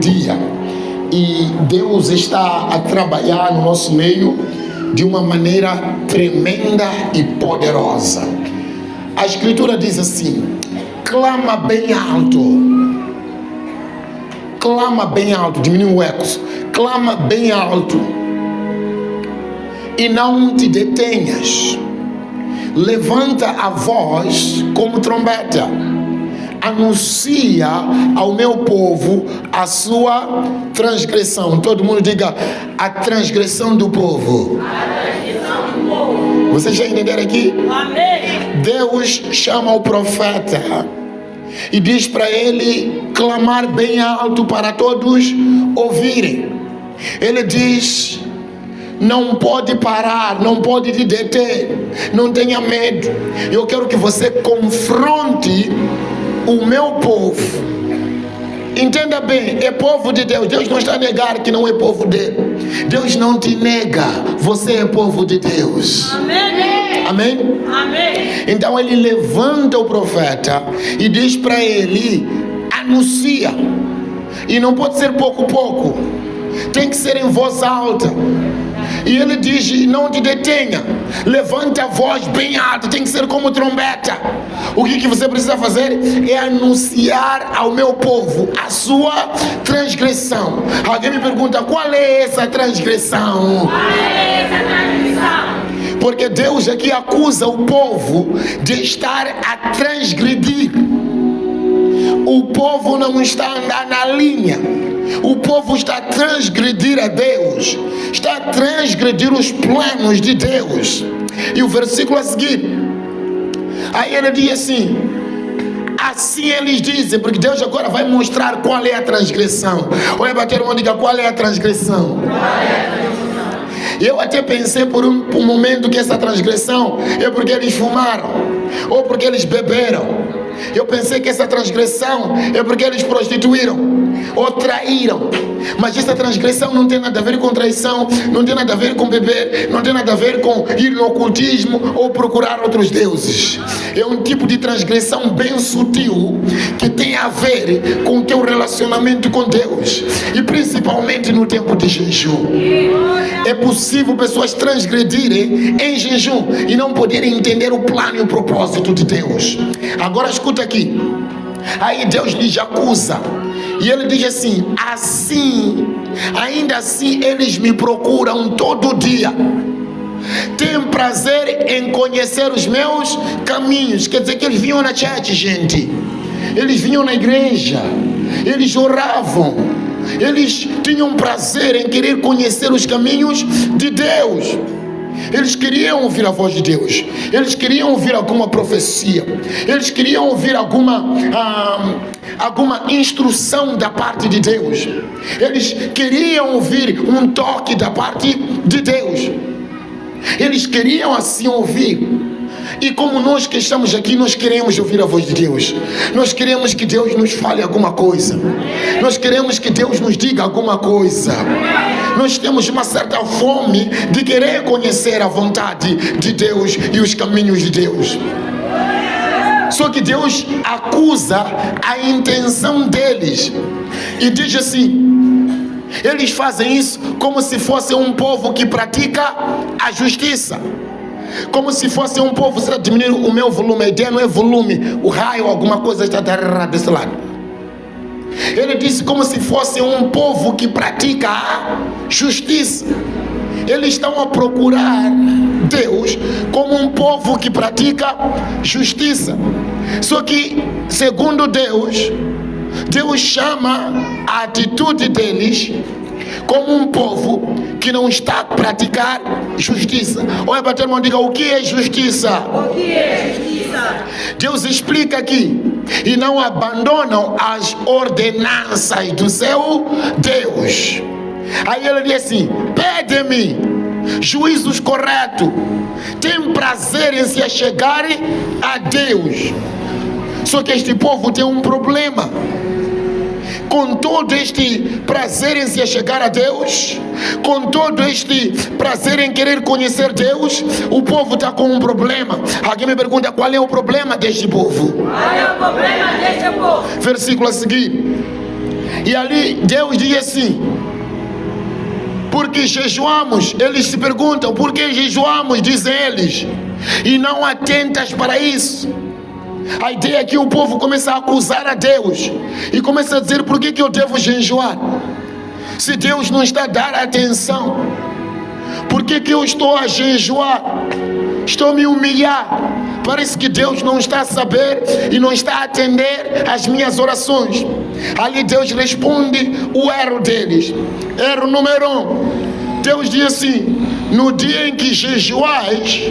dia. E Deus está a trabalhar no nosso meio de uma maneira tremenda e poderosa. A Escritura diz assim: clama bem alto. Clama bem alto, diminui o eco. Clama bem alto e não te detenhas. Levanta a voz como trombeta. Anuncia ao meu povo a sua transgressão. Todo mundo diga: a transgressão do povo. A transgressão do povo. Vocês já entenderam aqui? Amém. Deus chama o profeta e diz para ele clamar bem alto para todos ouvirem. Ele diz: não pode parar, não pode te deter, não tenha medo. Eu quero que você confronte o meu povo. Entenda bem, é povo de Deus. Deus não está a negar que não é povo dele. Deus não te nega, você é povo de Deus. Amém. Amém? Amém. Então ele levanta o profeta e diz para ele: anuncia. E não pode ser pouco, tem que ser em voz alta. E ele diz: não te detenha, levanta a voz bem alta, tem que ser como trombeta. O que você precisa fazer é anunciar ao meu povo a sua transgressão. Alguém me pergunta: qual é essa transgressão? Qual é essa transgressão? Porque Deus aqui acusa o povo de estar a transgredir. O povo não está a andar na linha. O povo está a transgredir a Deus, está a transgredir os planos de Deus. E o versículo a seguir, aí ele diz assim: assim eles dizem, porque Deus agora vai mostrar qual é a transgressão. Olha, bater uma, diga: qual é a transgressão? Qual é a transgressão? Eu até pensei por um momento que essa transgressão é porque eles fumaram ou porque eles beberam. Eu pensei que essa transgressão é porque eles prostituíram ou traíram. Mas essa transgressão não tem nada a ver com traição, não tem nada a ver com beber, não tem nada a ver com ir no ocultismo ou procurar outros deuses. É um tipo de transgressão bem sutil que tem a ver com o teu relacionamento com Deus, e principalmente no tempo de jejum. É possível pessoas transgredirem em jejum e não poderem entender o plano e o propósito de Deus. Agora escuta aqui. Aí Deus lhes acusa e ele diz assim: ainda assim eles me procuram todo dia, têm prazer em conhecer os meus caminhos. Quer dizer que eles vinham na church, gente, eles vinham na igreja, eles oravam, eles tinham prazer em querer conhecer os caminhos de Deus. Eles queriam ouvir a voz de Deus, eles queriam ouvir alguma profecia, eles queriam ouvir alguma instrução da parte de Deus, eles queriam ouvir um toque da parte de Deus, eles queriam assim ouvir. E como nós que estamos aqui, nós queremos ouvir a voz de Deus. Nós queremos que Deus nos fale alguma coisa. Nós queremos que Deus nos diga alguma coisa. Nós temos uma certa fome de querer conhecer a vontade de Deus e os caminhos de Deus. Só que Deus acusa a intenção deles e diz assim: eles fazem isso como se fosse um povo que pratica a justiça. Como se fosse um povo. Será diminuir o meu volume? A ideia não é volume, o raio, alguma coisa está desse lado. Ele disse como se fosse um povo que pratica a justiça. Eles estão a procurar Deus como um povo que pratica justiça. Só que, segundo Deus, Deus chama a atitude deles como um povo que não está a praticar justiça. Olha, bater mão, diga: o que é justiça? O que é justiça? Deus explica aqui: e não abandonam as ordenanças do seu Deus. Aí ele diz assim: pede-me juízos corretos, tem prazer em se achegarem a Deus. Só que este povo tem um problema. Com todo este prazer em se achegar a Deus, com todo este prazer em querer conhecer Deus, o povo está com um problema. Alguém me pergunta: qual é o problema deste povo? Qual é o problema deste povo? Versículo a seguir: E ali Deus diz assim: porque jejuamos? Eles se perguntam: por que jejuamos? Dizem eles, e não atentas para isso. A ideia é que o povo começa a acusar a Deus e começa a dizer: por que eu devo jejuar? Se Deus não está a dar atenção, por que eu estou a jejuar? Estou a me humilhar. Parece que Deus não está a saber e não está a atender às minhas orações. Ali Deus responde o erro deles. Erro número 1. Deus diz assim: no dia em que jejuais,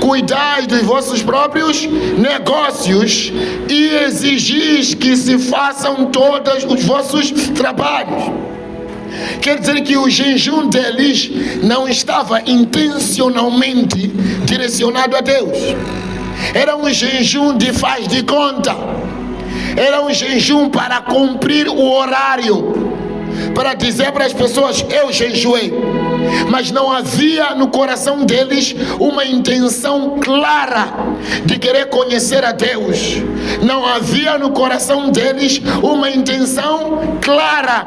cuidai dos vossos próprios negócios e exigis que se façam todos os vossos trabalhos. Quer dizer que o jejum deles não estava intencionalmente direcionado a Deus. Era um jejum de faz de conta. Era um jejum para cumprir o horário, para dizer para as pessoas: eu jejuei. Mas não havia no coração deles uma intenção clara de querer conhecer a Deus. Não havia no coração deles uma intenção clara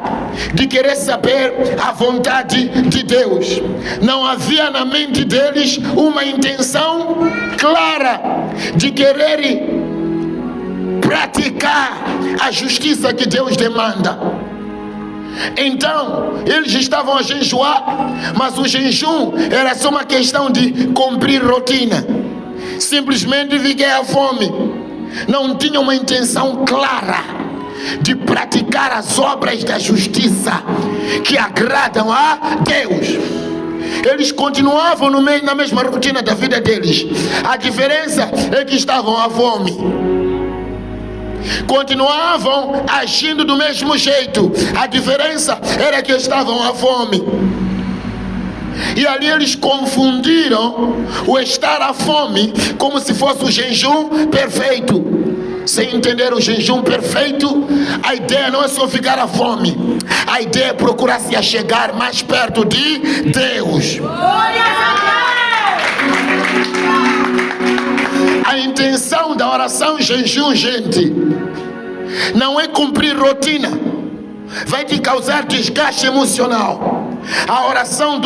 de querer saber a vontade de Deus. Não havia na mente deles uma intenção clara de querer praticar a justiça que Deus demanda. Então, eles estavam a jejuar, mas o jejum era só uma questão de cumprir rotina. Simplesmente fiquei à fome. Não tinha uma intenção clara de praticar as obras da justiça que agradam a Deus. Eles continuavam na mesma rotina da vida deles. A diferença é que estavam à fome. Continuavam agindo do mesmo jeito. A diferença era que estavam à fome. E ali eles confundiram o estar à fome como se fosse o jejum perfeito. Sem entender o jejum perfeito, a ideia não é só ficar à fome. A ideia é procurar se achegar mais perto de Deus. A intenção da oração jejum, gente, não é cumprir rotina. Vai te causar desgaste emocional. A oração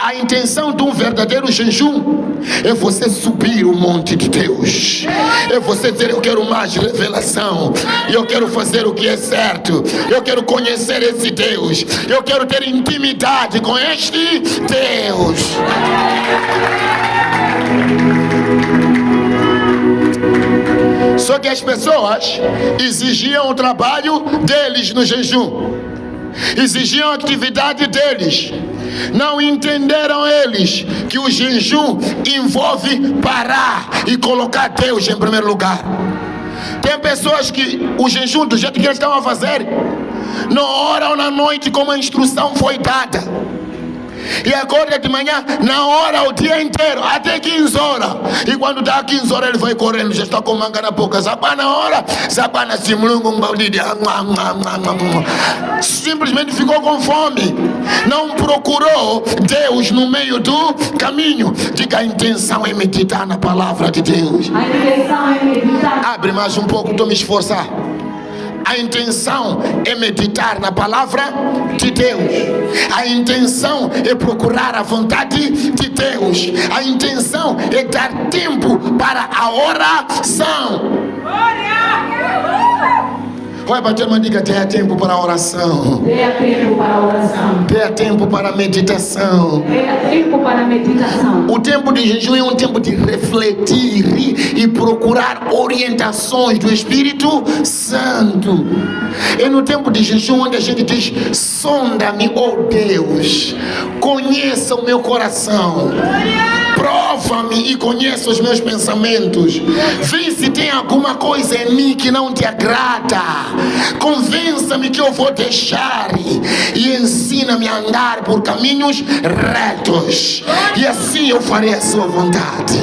a intenção de um verdadeiro jejum é você subir o monte de Deus. É você dizer: eu quero mais revelação, eu quero fazer o que é certo, eu quero conhecer esse Deus, eu quero ter intimidade com este Deus. Só que as pessoas exigiam o trabalho deles no jejum, exigiam a atividade deles. Não entenderam eles que o jejum envolve parar e colocar Deus em primeiro lugar. Tem pessoas que o jejum, do jeito que eles estão a fazer, não oram na noite como a instrução foi dada, e acorda de manhã na hora o dia inteiro, até 15 horas. E quando dá 15 horas ele vai correndo, já está com manga na boca. Zapá na hora, zapá na simulunga, um balde de... Simplesmente ficou com fome. Não procurou Deus no meio do caminho. Diga: a intenção é meditar na palavra de Deus. A intenção é meditar. Abre mais um pouco, estou me esforçar. A intenção é meditar na palavra de Deus. A intenção é procurar a vontade de Deus. A intenção é dar tempo para a oração. Vai bater uma dica: tenha tempo para a oração. Tenha tempo para a oração. Tenha tempo para a meditação. Tenha tempo para a meditação. O tempo de jejum é um tempo de refletir e procurar orientações do Espírito Santo. É no tempo de jejum onde a gente diz: sonda-me, ó Deus, conheça o meu coração, prova-me e conheça os meus pensamentos. Vê se tem alguma coisa em mim que não te agrada. Convença-me que eu vou deixar e ensina-me a andar por caminhos retos, e assim eu farei a sua vontade.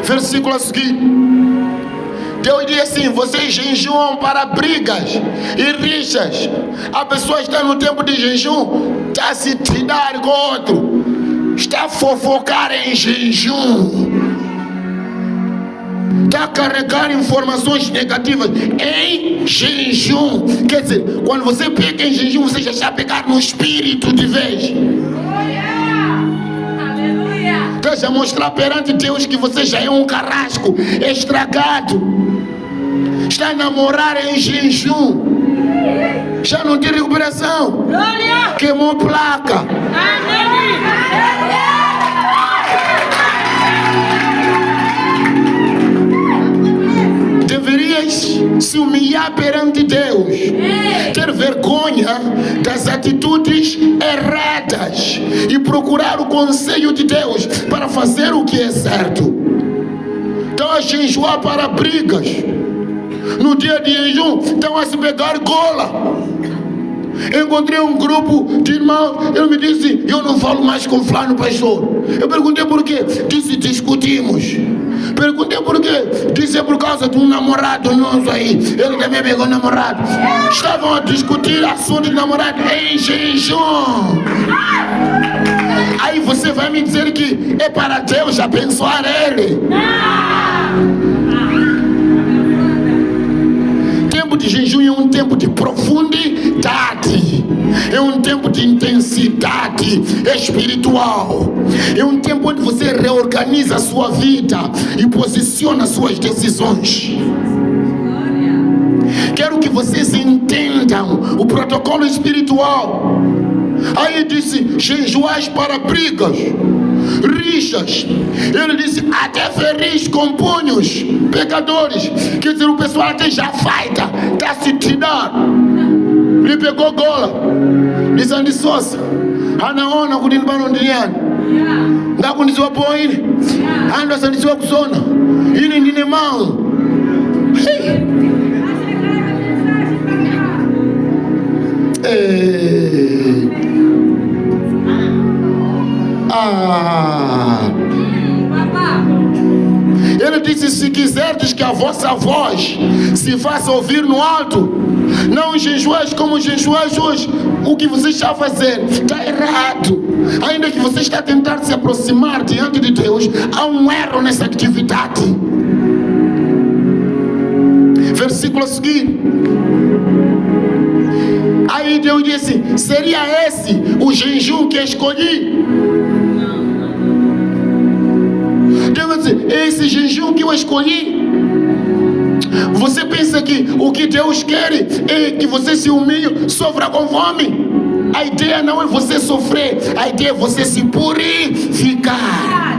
Versículo a seguir, Deus diz assim: vocês jejuam para brigas e rixas. A pessoa está no tempo de jejum, está a se tirar com outro, está a fofocar em jejum. está a carregar informações negativas em jejum. Quer dizer, quando você pega em jejum, você já está a pegar no espírito de vez. Está a mostrar perante Deus que você já é um carrasco estragado. Está a namorar em jejum. Já não tem recuperação. Queimou placa. Deverias se humilhar perante Deus, ter vergonha das atitudes erradas e procurar o conselho de Deus para fazer o que é certo. Estão a jejuar para brigas. No dia de jejum estão a se pegar gola. Encontrei um grupo de irmãos. Ele me disse: eu não falo mais com fulano pastor. Eu perguntei por quê. Disse: discutimos. Perguntei por quê. Disse: é por causa de um namorado nosso aí. Ele também pegou um namorado. Estavam a discutir assunto de namorado em jejum. Aí você vai me dizer que é para Deus abençoar ele. Tempo de jejum é um tempo de profundidade, é um tempo de intensidade espiritual, é um tempo onde você reorganiza a sua vida e posiciona suas decisões. Quero que vocês entendam o protocolo espiritual. Aí disse: jejuais para brigas, rixas. Ele disse: até ferris com punhos, pecadores. Quer dizer, o pessoal até já faita, está se tirando. Ele pegou gola. Disse: Andy Sosa, anaona kudini bano ndiniani ndakundizwa poini ando asandizwa kusona ini ndine mau. Ele disse: se quiserdes que a vossa voz se faça ouvir no alto, não jejuais como jejuais hoje. O que você está a fazer está errado. Ainda que você está a tentar se aproximar diante de Deus, há um erro nessa atividade. Versículo a seguir. Aí Deus disse: seria esse o jejum que escolhi? Deus disse: esse jejum que eu escolhi? Você pensa que o que Deus quer é que você se humilhe, sofra com fome? A ideia não é você sofrer, a ideia é você se purificar.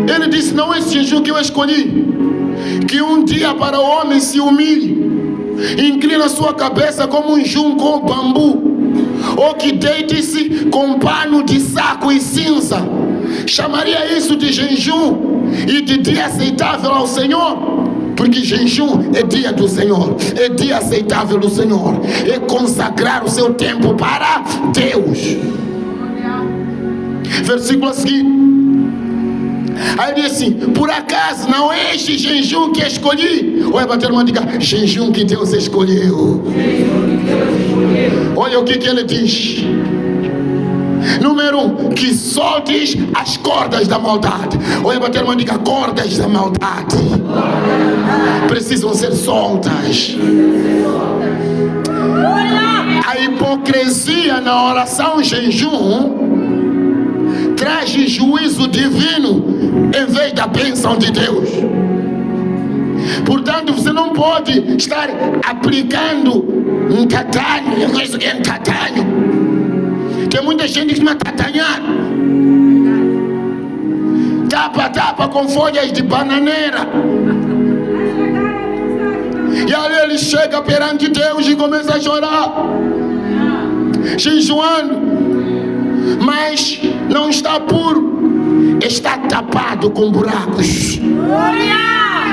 Ele disse: não é esse jejum que eu escolhi. Que um dia para o homem se humilhe, inclina sua cabeça como um junco ou bambu, ou que deite-se com pano de saco e cinza. Chamaria isso de jejum e de dia aceitável ao Senhor? Porque jejum é dia do Senhor, é dia aceitável do Senhor, é consagrar o seu tempo para Deus. Versículo a seguir. Aí diz assim: por acaso não é este jejum que escolhi? Olha, bater uma dica: jejum que Deus escolheu. Olha o que ele diz. Número 1, que soltes as cordas da maldade. Olha, bater uma dica: cordas da maldade precisam ser soltas. A hipocrisia na oração jejum traz juízo divino em vez da bênção de Deus. Portanto, você não pode estar aplicando um tatanho. Eu conheço que é um tatanho. Tem muita gente que não é tatanhar. Tapa com folhas de bananeira. E aí ele chega perante Deus e começa a chorar, jejuando, mas não está puro, está tapado com buracos,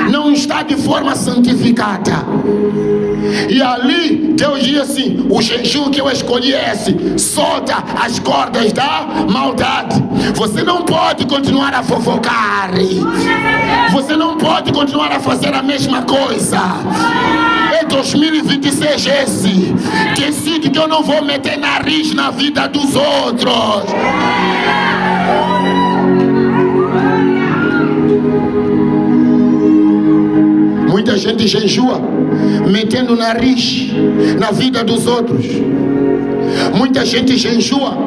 não está de forma santificada. E ali Deus diz assim: o jejum que eu escolhi é esse, solta as cordas da maldade. Você não pode continuar a fofocar, você não pode continuar a fazer a mesma coisa. É 2026 esse. Decide que eu não vou meter nariz na vida dos outros. Muita gente jejua metendo nariz na vida dos outros. Muita gente jejua.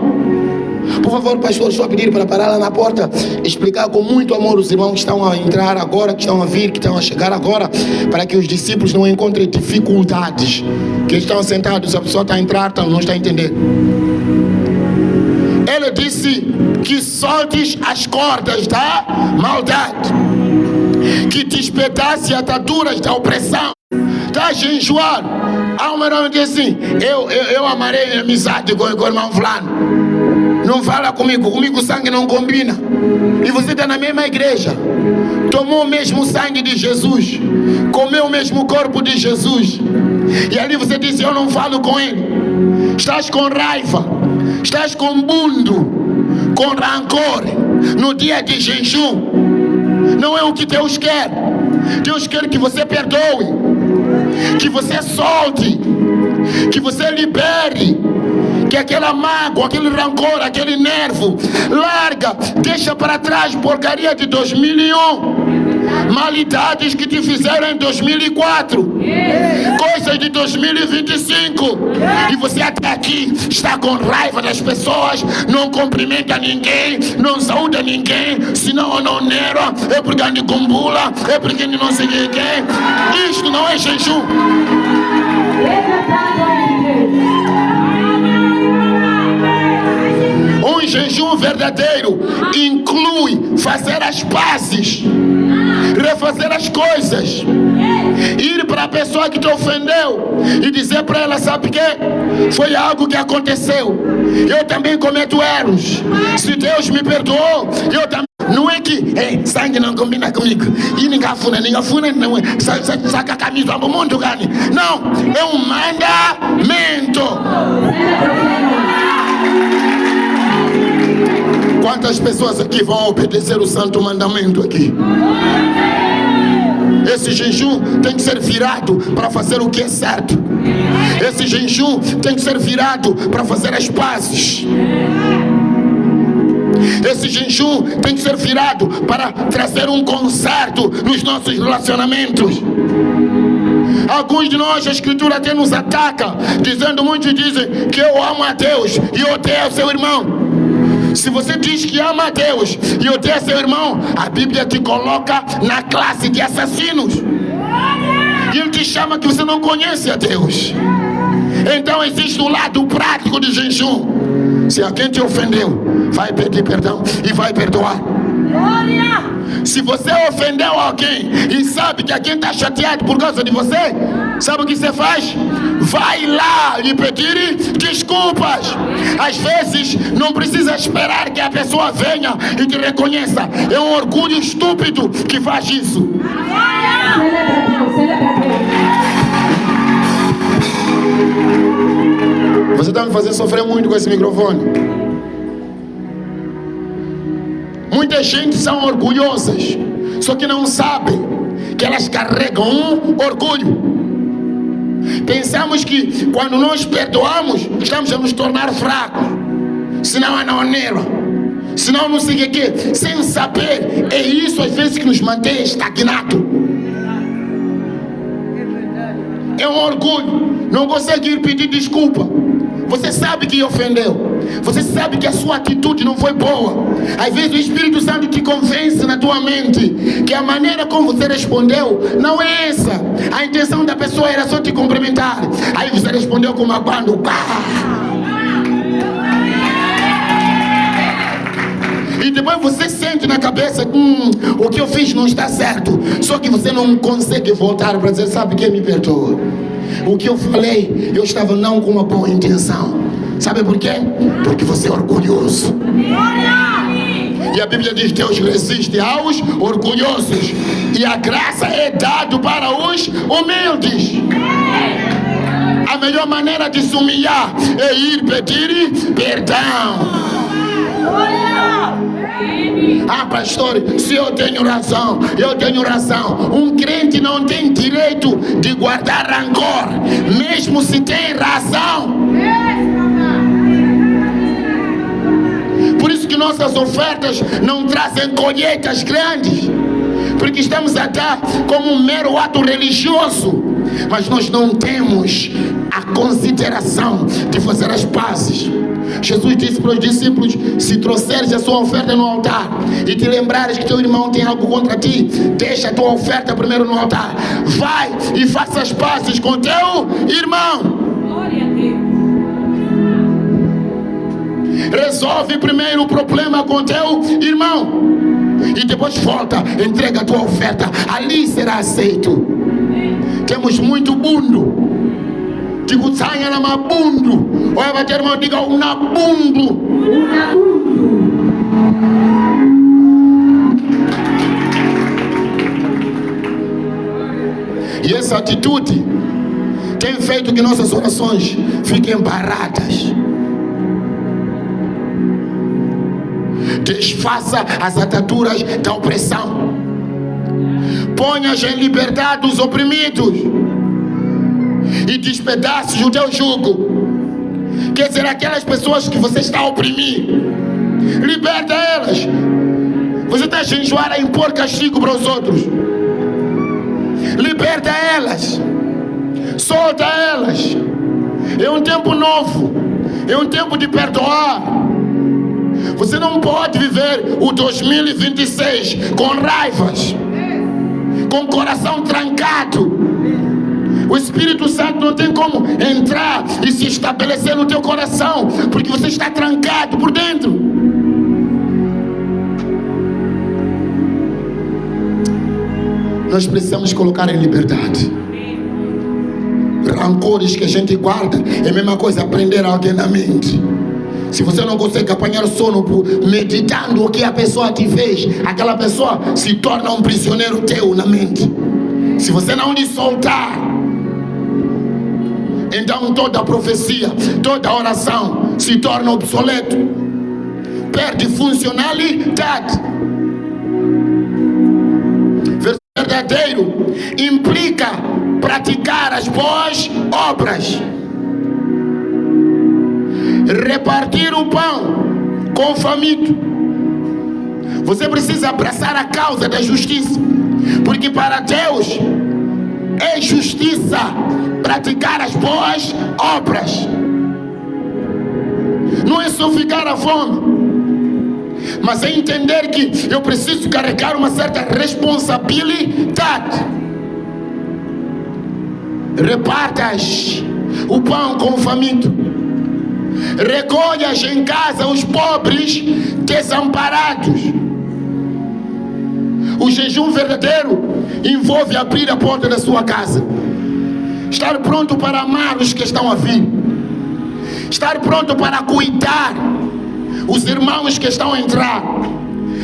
Por favor, pastor, só pedir para parar lá na porta, explicar com muito amor os irmãos que estão a entrar agora, que estão a vir, que estão a chegar agora, para que os discípulos não encontrem dificuldades. Que estão sentados, a pessoa está a entrar, não está a entender. Ele disse que soltes as cordas da maldade, que despedace ataduras da opressão. Está a jejuar. Há uma irmã que diz assim: eu amarei amizade com o irmão fulano. Não fala comigo o sangue não combina. E você está na mesma igreja, tomou o mesmo sangue de Jesus, comeu o mesmo corpo de Jesus, e ali você diz: eu não falo com ele. Estás com raiva, estás com bundo, com rancor no dia de jejum. Não é o que Deus quer. Deus quer que você perdoe, que você solte, que você libere, que aquela mágoa, aquele rancor, aquele nervo, larga, deixa para trás porcaria de 2001, malidades que te fizeram em 2004, coisas de 2025, e você até aqui está com raiva das pessoas, não cumprimenta ninguém, não saúda ninguém, senão não nera, é porque ande com bula, é porque não sei quem. Isto não é jejum. Um jejum verdadeiro inclui fazer as pazes, refazer as coisas, ir para a pessoa que te ofendeu e dizer para ela: sabe o que? Foi algo que aconteceu, eu também cometo erros, se Deus me perdoou, eu também. Não é que sangue não combina comigo, e ninguém funa, não é, saca a camisa do mundo, gani. Não, é um mandamento. Quantas pessoas aqui vão obedecer o santo mandamento aqui? Esse jejum tem que ser virado para fazer o que é certo. Esse jejum tem que ser virado para fazer as pazes. Esse jejum tem que ser virado para trazer um conserto nos nossos relacionamentos. Alguns de nós, a escritura até nos ataca, dizendo, muitos dizem que eu amo a Deus e odeio seu irmão. Se você diz que ama a Deus e odeia seu irmão, a Bíblia te coloca na classe de assassinos. E ele te chama que você não conhece a Deus. Então existe o lado prático de jejum. Se alguém te ofendeu, vai pedir perdão e vai perdoar. Se você ofendeu alguém e sabe que alguém está chateado por causa de você, sabe o que você faz? Vai lá lhe pedir desculpas. Às vezes não precisa esperar que a pessoa venha e te reconheça. É um orgulho estúpido que faz isso. Você está me fazendo sofrer muito com esse microfone. Muita gente são orgulhosas, só que não sabem que elas carregam um orgulho. Pensamos que quando nós perdoamos, estamos a nos tornar fracos, senão é não nera, senão não sei o que, sem saber. É isso às vezes que nos mantém estagnados. É um orgulho, não consegue ir pedir desculpa. Você sabe que ofendeu, você sabe que a sua atitude não foi boa. Às vezes o Espírito Santo te convence na tua mente que a maneira como você respondeu não é essa. A intenção da pessoa era só te cumprimentar, aí você respondeu com uma banda. E depois você sente na cabeça, o que eu fiz não está certo. Só que você não consegue voltar para dizer, sabe quem me perdoa? O que eu falei, eu estava não com uma boa intenção. Sabe por quê? Porque você é orgulhoso. E a Bíblia diz, Deus resiste aos orgulhosos, e a graça é dada para os humildes. A melhor maneira de se humilhar é ir pedir perdão. Ah, pastor, se eu tenho razão, eu tenho razão. Um crente não tem direito de guardar rancor, mesmo se tem razão. Por isso que nossas ofertas não trazem colheitas grandes, porque estamos a dar como um mero ato religioso, mas nós não temos a consideração de fazer as pazes. Jesus disse para os discípulos: se trouxeres a sua oferta no altar e te lembrares que teu irmão tem algo contra ti, deixa a tua oferta primeiro no altar, vai e faça as pazes com teu irmão. Glória a Deus. Resolve primeiro o problema com teu irmão e depois volta, entrega a tua oferta, ali será aceito. Temos muito bundo. Digo, saia na mabundo. Olha, bater irmão, diga unabundo. E essa atitude tem feito que nossas orações fiquem baratas. Desfaça as ataduras da opressão. Ponhas em liberdade os oprimidos e despedace o teu jugo. Quer dizer, aquelas pessoas que você está a oprimir, liberta elas. Você está a enjoar a impor castigo para os outros. Liberta elas. Solta elas. É um tempo novo. É um tempo de perdoar. Você não pode viver o 2026 com raivas, com o coração trancado. O Espírito Santo não tem como entrar e se estabelecer no teu coração, porque você está trancado por dentro. Nós precisamos colocar em liberdade. Rancores que a gente guarda é a mesma coisa prender alguém na mente. Se você não consegue apanhar sono meditando o que a pessoa te fez, aquela pessoa se torna um prisioneiro teu na mente. Se você não lhe soltar, então toda a profecia, toda a oração se torna obsoleto, perde funcionalidade. Verdadeiro implica praticar as boas obras, repartir o pão com o faminto. Você precisa abraçar a causa da justiça, porque para Deus é justiça praticar as boas obras. Não é só ficar à fome, mas é entender que eu preciso carregar uma certa responsabilidade. Repartas o pão com o faminto. Recolhas em casa os pobres desamparados. O jejum verdadeiro envolve abrir a porta da sua casa, estar pronto para amar os que estão a vir, estar pronto para cuidar os irmãos que estão a entrar,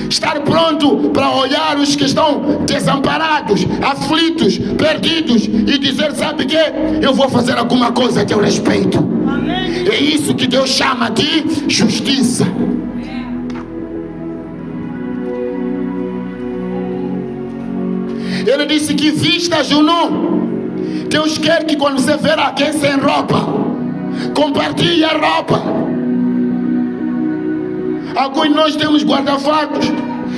estar pronto para olhar os que estão desamparados, aflitos, perdidos e dizer: sabe o que? Eu vou fazer alguma coisa a teu respeito. É isso que Deus chama de justiça. Ele disse que vistas o nu. Deus quer que quando você ver alguém sem roupa, compartilhe a roupa. Alguns de nós temos guarda-fatos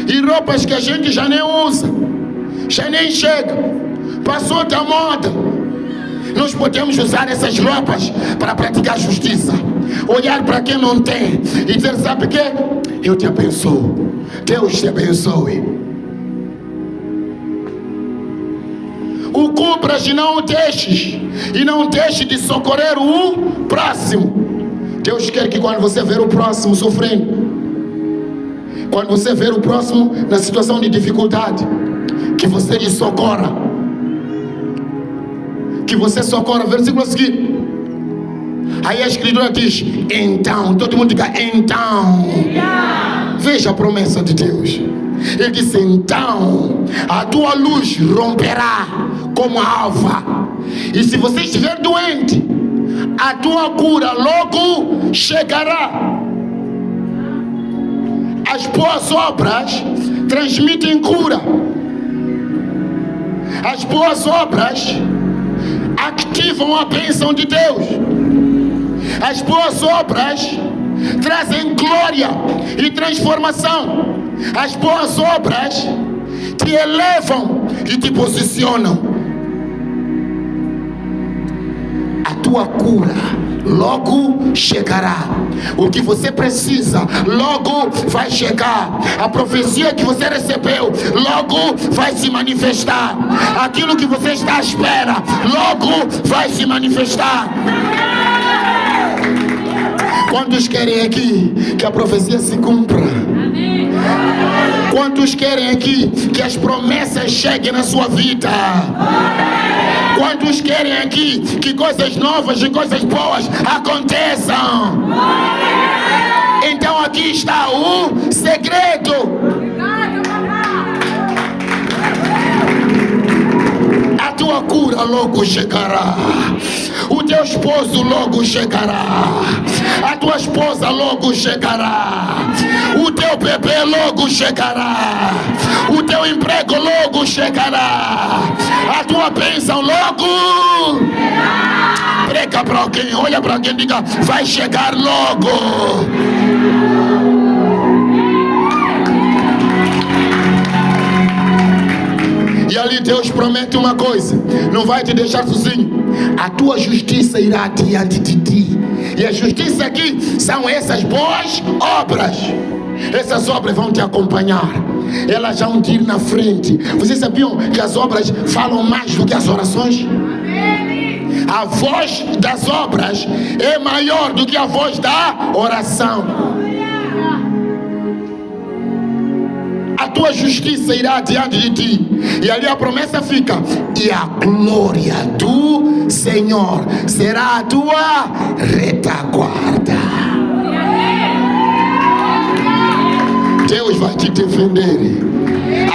e roupas que a gente já nem usa, já nem chega, passou da moda. Nós podemos usar essas roupas para praticar justiça, olhar para quem não tem e dizer: sabe o que? Eu te abençoo, Deus te abençoe. O cubras e não o deixes, e não deixe de socorrer o próximo. Deus quer que quando você ver o próximo sofrendo, quando você ver o próximo na situação de dificuldade, que você lhe socorra, que você socorra. Versículo seguinte, aí a escritura diz: então, todo mundo diga então. Veja a promessa de Deus. Ele disse: então a tua luz romperá como a alva, e se você estiver doente, a tua cura logo chegará. As boas obras transmitem cura. As boas obras ativam a bênção de Deus. As boas obras trazem glória e transformação. As boas obras te elevam e te posicionam. A tua cura logo chegará. O que você precisa logo vai chegar. A profecia que você recebeu logo vai se manifestar. Aquilo que você está à espera logo vai se manifestar. Quantos querem aqui que a profecia se cumpra? Quantos querem aqui que as promessas cheguem na sua vida? Quantos querem aqui que coisas novas e coisas boas aconteçam? Então aqui está o segredo. A tua cura logo chegará. O teu esposo logo chegará. A tua esposa logo chegará. O teu bebê logo chegará. O teu emprego logo chegará. A tua bênção logo. Prega para alguém, olha para alguém e diga: vai chegar logo. E ali Deus promete uma coisa: não vai te deixar sozinho. A tua justiça irá diante de ti. E a justiça aqui são essas boas obras. Essas obras vão te acompanhar. Elas vão te ir na frente. Vocês sabiam que as obras falam mais do que as orações? A voz das obras é maior do que a voz da oração. A tua justiça irá diante de ti. E ali a promessa fica: e a glória do Senhor será a tua retaguarda. Deus vai te defender.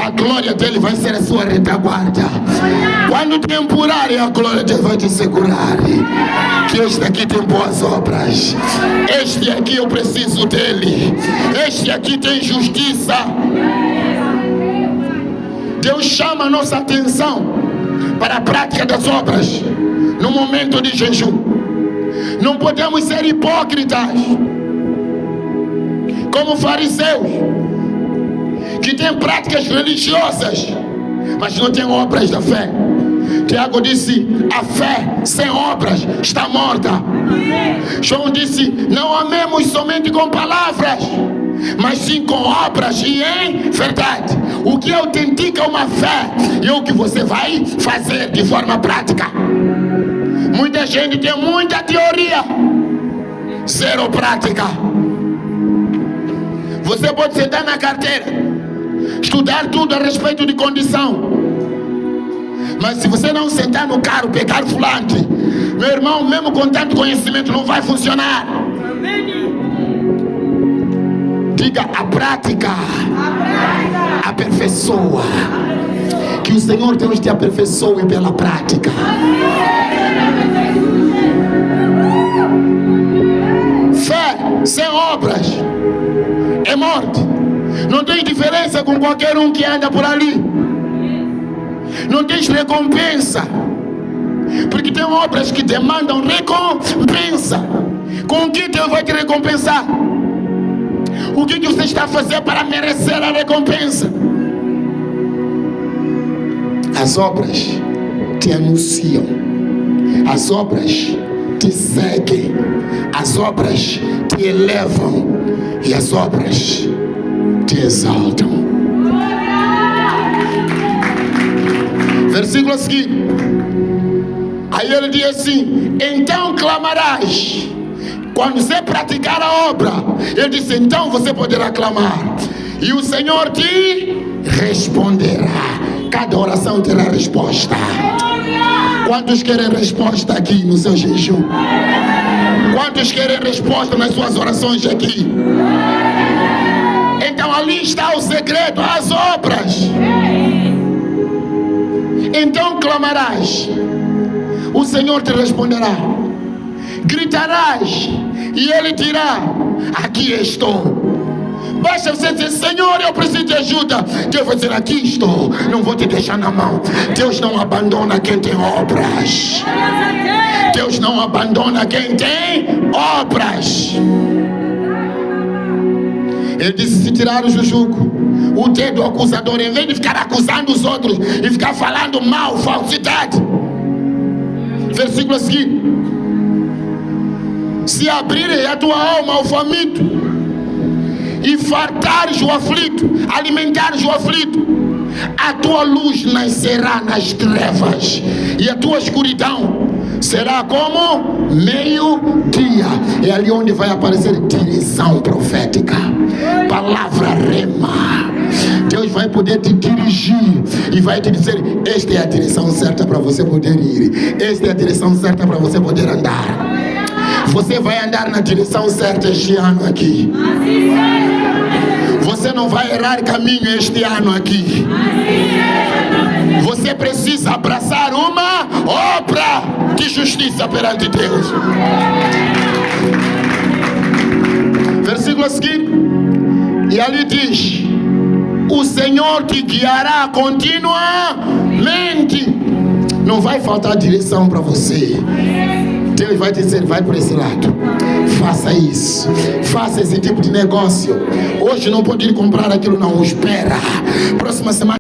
A glória dele vai ser a sua retaguarda. Quando temporarem, a glória dele vai te segurar. Que este aqui tem boas obras. Este aqui eu preciso dele. Este aqui tem justiça. Deus chama a nossa atenção para a prática das obras no momento de jejum. Não podemos ser hipócritas como fariseus, que têm práticas religiosas, mas não têm obras da fé. Tiago disse: a fé sem obras está morta. João disse: não amemos somente com palavras, mas sim com obras e em verdade. O que autentica uma fé é o que você vai fazer de forma prática. Muita gente tem muita teoria, zero prática. Você pode sentar na carteira, estudar tudo a respeito de condição, mas se você não sentar no carro, pegar o volante, meu irmão, mesmo com tanto conhecimento, não vai funcionar. Diga: a prática aperfeiçoa. Que o Senhor Deus te aperfeiçoe pela prática. Fé sem obras é morte. Não tem diferença com qualquer um que anda por ali. Não tens recompensa, porque tem obras que demandam recompensa. Com o que Deus vai te recompensar? O que você está a fazer para merecer a recompensa? As obras te anunciam. As obras te seguem. As obras te elevam. E as obras te exaltam. Versículo a seguir. Aí ele diz assim: então clamarás. Quando você praticar a obra, ele disse: então você poderá clamar, e o Senhor te responderá. Cada oração terá resposta. Quantos querem resposta aqui no seu jejum? Quantos querem resposta nas suas orações aqui? Então ali está o segredo, as obras. Então clamarás, o Senhor te responderá. Gritarás e Ele dirá: aqui estou. Basta você dizer: Senhor, eu preciso de ajuda. Deus vai dizer: aqui estou, não vou te deixar na mão. Deus não abandona quem tem obras. Deus não abandona quem tem obras. Ele disse: se tirares o jugo, o dedo acusador, em vez de ficar acusando os outros e ficar falando mal, falsidade. Versículo a seguir: se abrirem a tua alma ao faminto e fartares o aflito, alimentares o aflito, a tua luz nascerá nas trevas e a tua escuridão será como meio-dia. É ali onde vai aparecer direção profética, palavra rema. Deus vai poder te dirigir e vai te dizer: esta é a direção certa para você poder ir, esta é a direção certa para você poder andar. Você vai andar na direção certa este ano aqui. Você não vai errar caminho este ano aqui. Você precisa abraçar uma obra de justiça perante Deus. Versículo a seguir, e ali diz: o Senhor te guiará continuamente. Não vai faltar direção para você. Deus vai dizer: vai para esse lado, faça isso, faça esse tipo de negócio. Hoje não pode ir comprar aquilo, não, espera, próxima semana.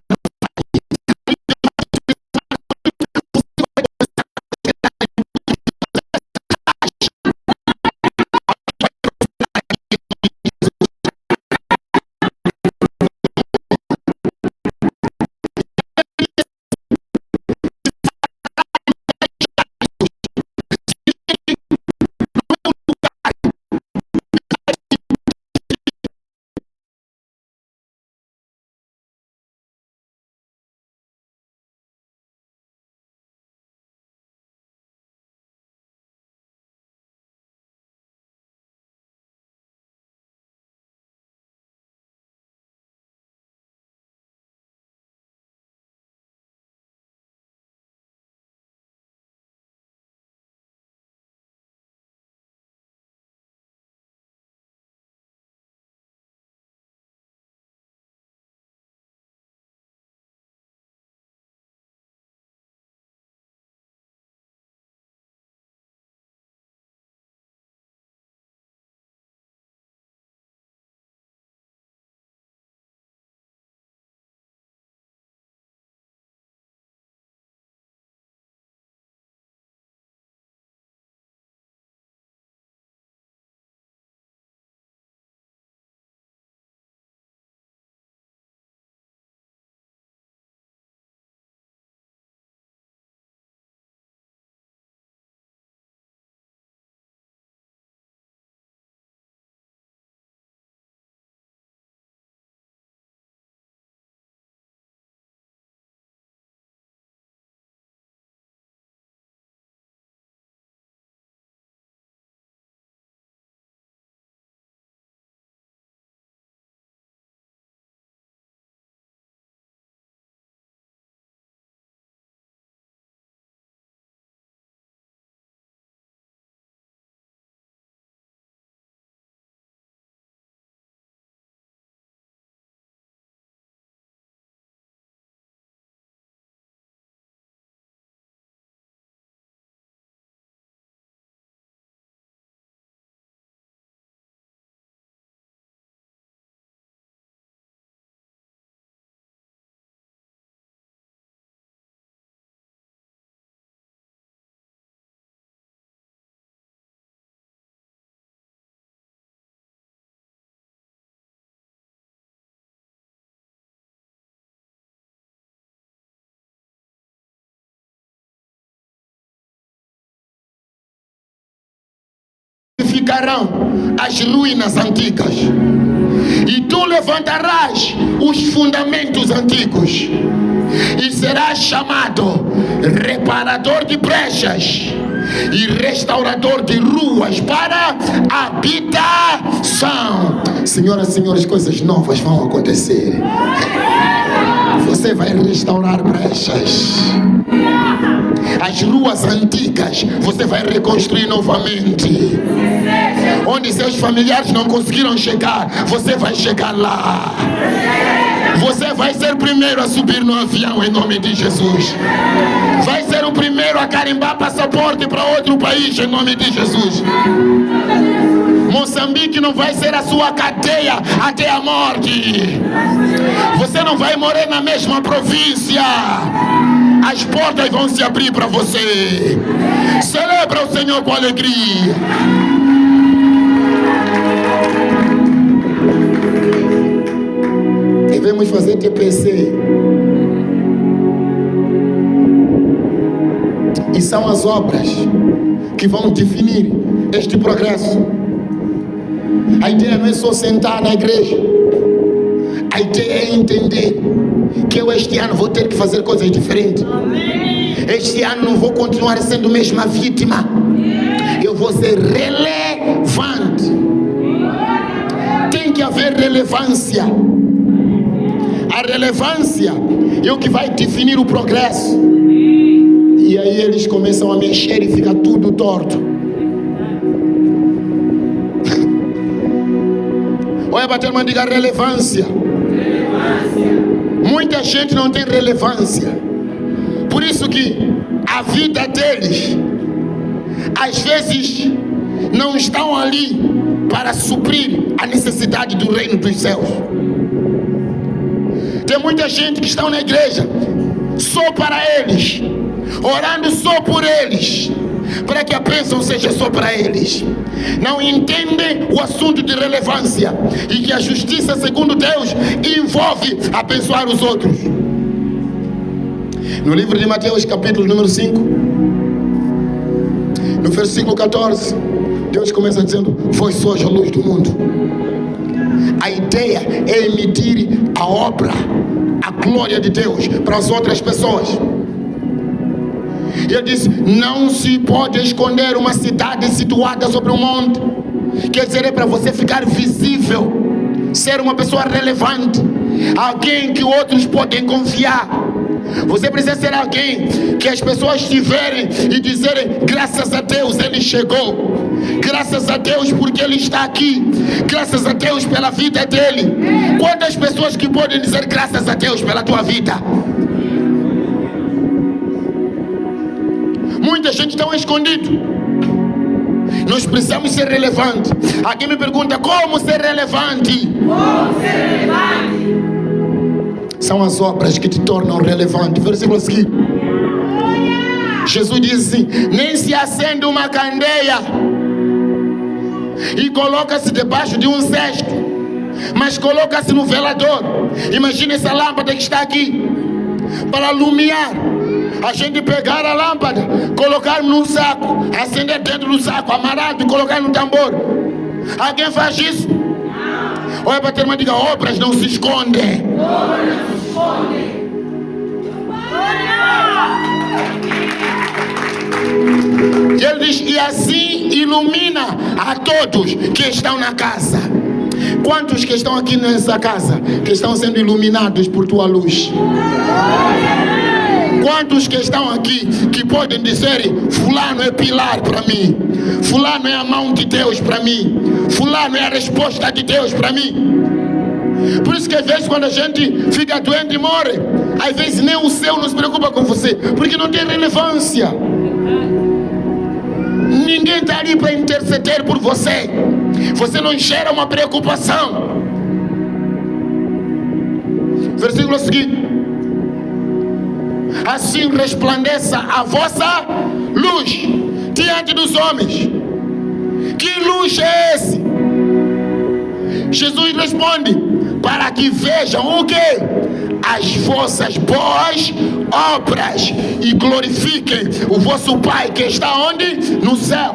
Ficarão as ruínas antigas, e tu levantarás os fundamentos antigos, e serás chamado reparador de brechas e restaurador de ruas para habitação. Senhoras e senhores, coisas novas vão acontecer. Você vai restaurar brechas. As ruas antigas você vai reconstruir novamente. Onde seus familiares não conseguiram chegar, você vai chegar lá. Você vai ser o primeiro a subir no avião em nome de Jesus. Vai ser o primeiro a carimbar passaporte para outro país em nome de Jesus. Moçambique não vai ser a sua cadeia até a morte. Você não vai morrer na mesma província. As portas vão se abrir para você. Celebra o Senhor com alegria. Devemos fazer TPC. E são as obras que vão definir este progresso. A ideia não é só sentar na igreja. A ideia é entender que eu este ano vou ter que fazer coisas diferentes. Este ano não vou continuar sendo a mesma vítima. Eu vou ser relevante. Tem que haver relevância. A relevância é o que vai definir o progresso. E aí eles começam a mexer e fica tudo torto. Olha, bater uma diga relevância. Muita gente não tem relevância. Por isso que a vida deles às vezes não estão ali para suprir a necessidade do reino dos céus. Tem muita gente que está na igreja só para eles, orando só por eles, para que a bênção seja só para eles. Não entendem o assunto de relevância e que a justiça segundo Deus envolve abençoar os outros. No livro de Mateus, capítulo número 5, no versículo 14, Deus começa dizendo: vós sois a luz do mundo. A ideia é emitir a obra, a glória de Deus para as outras pessoas. Ele diz: não se pode esconder uma cidade situada sobre um monte. Quer dizer, é para você ficar visível, ser uma pessoa relevante, alguém que outros podem confiar. Você precisa ser alguém que as pessoas te verem e dizerem: graças a Deus ele chegou, graças a Deus porque ele está aqui, graças a Deus pela vida dele. Quantas pessoas que podem dizer graças a Deus pela tua vida? Muita gente está escondido. Nós precisamos ser relevantes. Alguém me pergunta: como ser relevante? Como ser relevante? São as obras que te tornam relevante. Versículo seguinte. Jesus diz assim: nem se acende uma candeia e coloca-se debaixo de um cesto, mas coloca-se no velador. Imagina essa lâmpada que está aqui, para iluminar. A gente pegar a lâmpada, colocar num saco, acender dentro do saco, amarrado e colocar no tambor. Alguém faz isso? Olha para ter uma diga: obras não se escondem. Obras não se escondem. E ele diz: e assim ilumina a todos que estão na casa. Quantos que estão aqui nessa casa que estão sendo iluminados por tua luz? Quantos que estão aqui que podem dizer: fulano é pilar para mim, fulano é a mão de Deus para mim, fulano é a resposta de Deus para mim? Por isso que às vezes quando a gente fica doente e morre, às vezes nem o céu não se preocupa com você, porque não tem relevância. Ninguém está ali para interceder por você. Você não gera uma preocupação. Versículo seguinte: assim resplandeça a vossa luz diante dos homens. Que luz é esse? Jesus responde: para que vejam o quê? As vossas boas obras e glorifiquem o vosso Pai que está onde? No céu.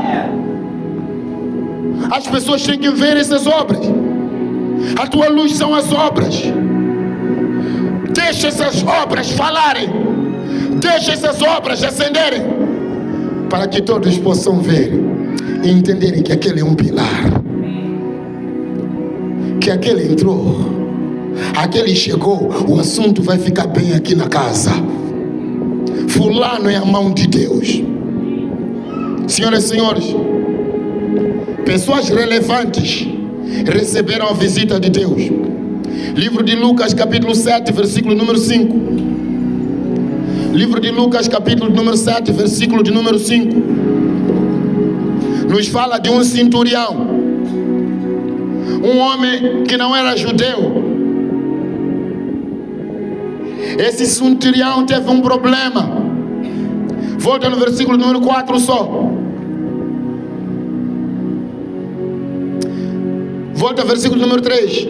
As pessoas têm que ver essas obras. A tua luz são as obras. Deixa essas obras falarem. Deixa essas obras acenderem, para que todos possam ver e entenderem que aquele é um pilar, que aquele entrou, aquele chegou. O assunto vai ficar bem aqui na casa. Fulano é a mão de Deus. Senhoras e senhores, pessoas relevantes receberam a visita de Deus. Livro de Lucas, capítulo 7, versículo número 5. Livro de Lucas, capítulo número 7, versículo de número 5. Nos fala de um centurião. um homem que não era judeu. Esse centurião teve um problema. Volta no versículo número 4 só. Volta ao versículo número 3.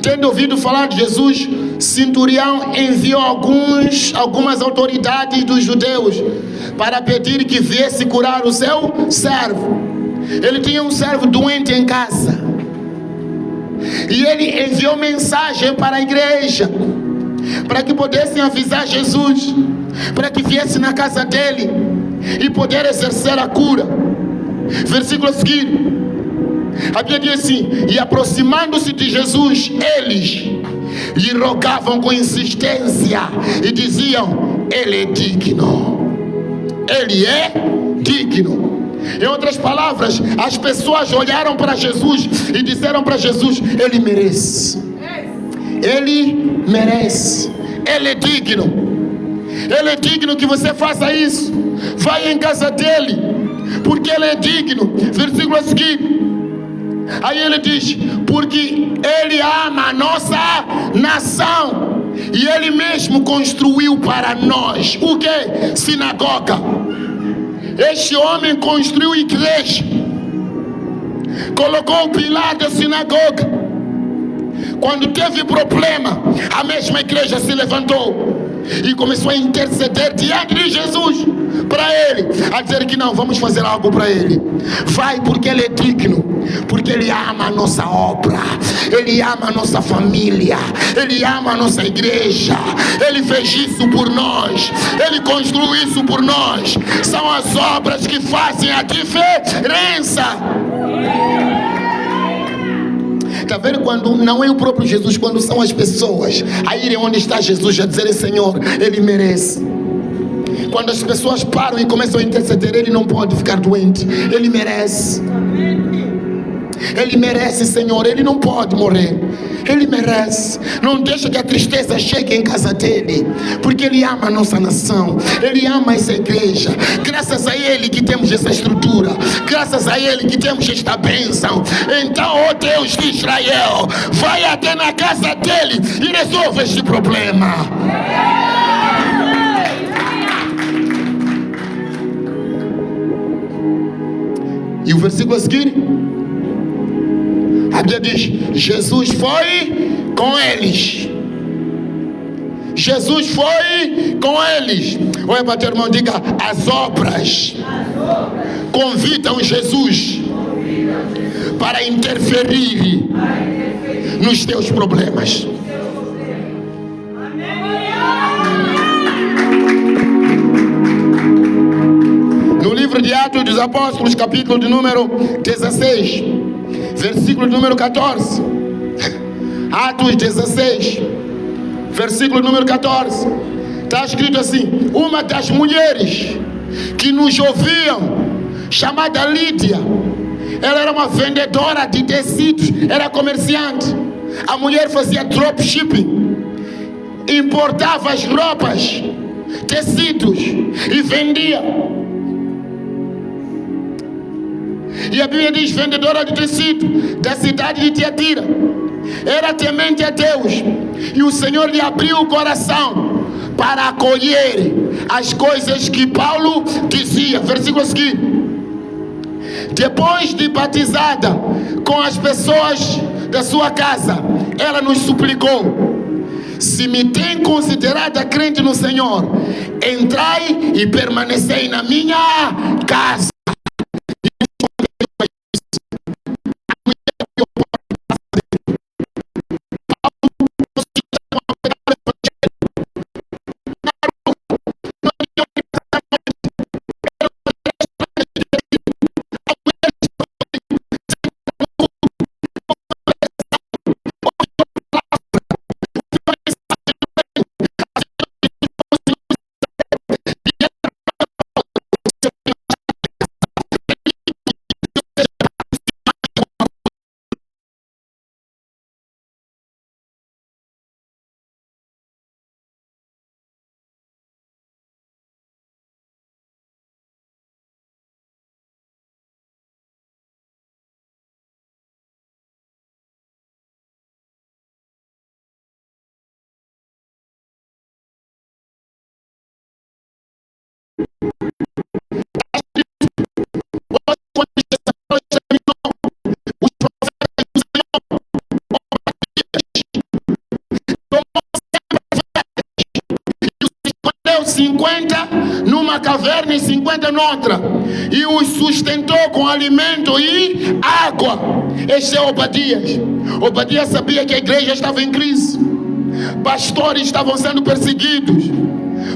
Tendo ouvido falar de Jesus, centurião enviou algumas autoridades dos judeus para pedir que viesse curar o seu servo. Ele tinha um servo doente em casa. E ele enviou mensagem para a igreja, para que pudessem avisar Jesus, para que viesse na casa dele e poder exercer a cura. Versículo a seguir. A Bíblia diz assim: e aproximando-se de Jesus, eles lhe rogavam com insistência e diziam: ele é digno. Ele é digno. Em outras palavras, as pessoas olharam para Jesus e disseram para Jesus: ele merece. Ele merece. Ele é digno. Ele é digno que você faça isso. Vai em casa dele, porque ele é digno. Versículo a seguir. Aí ele diz: porque ele ama a nossa nação e ele mesmo construiu para nós o que? Sinagoga. Este homem construiu igreja, colocou o pilar da sinagoga. Quando teve problema, a mesma igreja se levantou e começou a interceder diante de Jesus para ele, a dizer que não, vamos fazer algo para ele. Vai, porque ele é digno, porque ele ama a nossa obra, ele ama a nossa família, ele ama a nossa igreja. Ele fez isso por nós, ele construiu isso por nós. São as obras que fazem a diferença. Está vendo? Quando não é o próprio Jesus, quando são as pessoas a irem onde está Jesus, a dizerem: Senhor, ele merece. Quando as pessoas param e começam a interceder, ele não pode ficar doente, ele merece. Ele merece, Senhor, ele não pode morrer. Ele merece. Não deixa que a tristeza chegue em casa dele, porque ele ama a nossa nação, ele ama essa igreja. Graças a ele que temos essa estrutura, graças a ele que temos esta bênção. Então, ó Deus de Israel, vai até na casa dele e resolve este problema. E o versículo a seguir, a Bíblia diz: Jesus foi com eles. Jesus foi com eles. Olha para o teu irmão, diga: as obras convidam Jesus para interferir nos teus problemas. No livro de Atos dos Apóstolos, capítulo de número 16, versículo número 14. Atos 16, versículo número 14. Está escrito assim: uma das mulheres que nos ouviam, chamada Lídia, ela era uma vendedora de tecidos, era comerciante. A mulher fazia dropshipping, importava as roupas, tecidos e vendia. E a Bíblia diz: vendedora de tecido da cidade de Tiatira, era temente a Deus, e o Senhor lhe abriu o coração para acolher as coisas que Paulo dizia. Versículo seguinte: depois de batizada com as pessoas da sua casa, ela nos suplicou: se me tem considerada crente no Senhor, entrai e permanecei na minha casa. numa caverna e 50 noutra, e os sustentou com alimento e água. Este é Obadias. Obadias sabia que a igreja estava em crise, pastores estavam sendo perseguidos,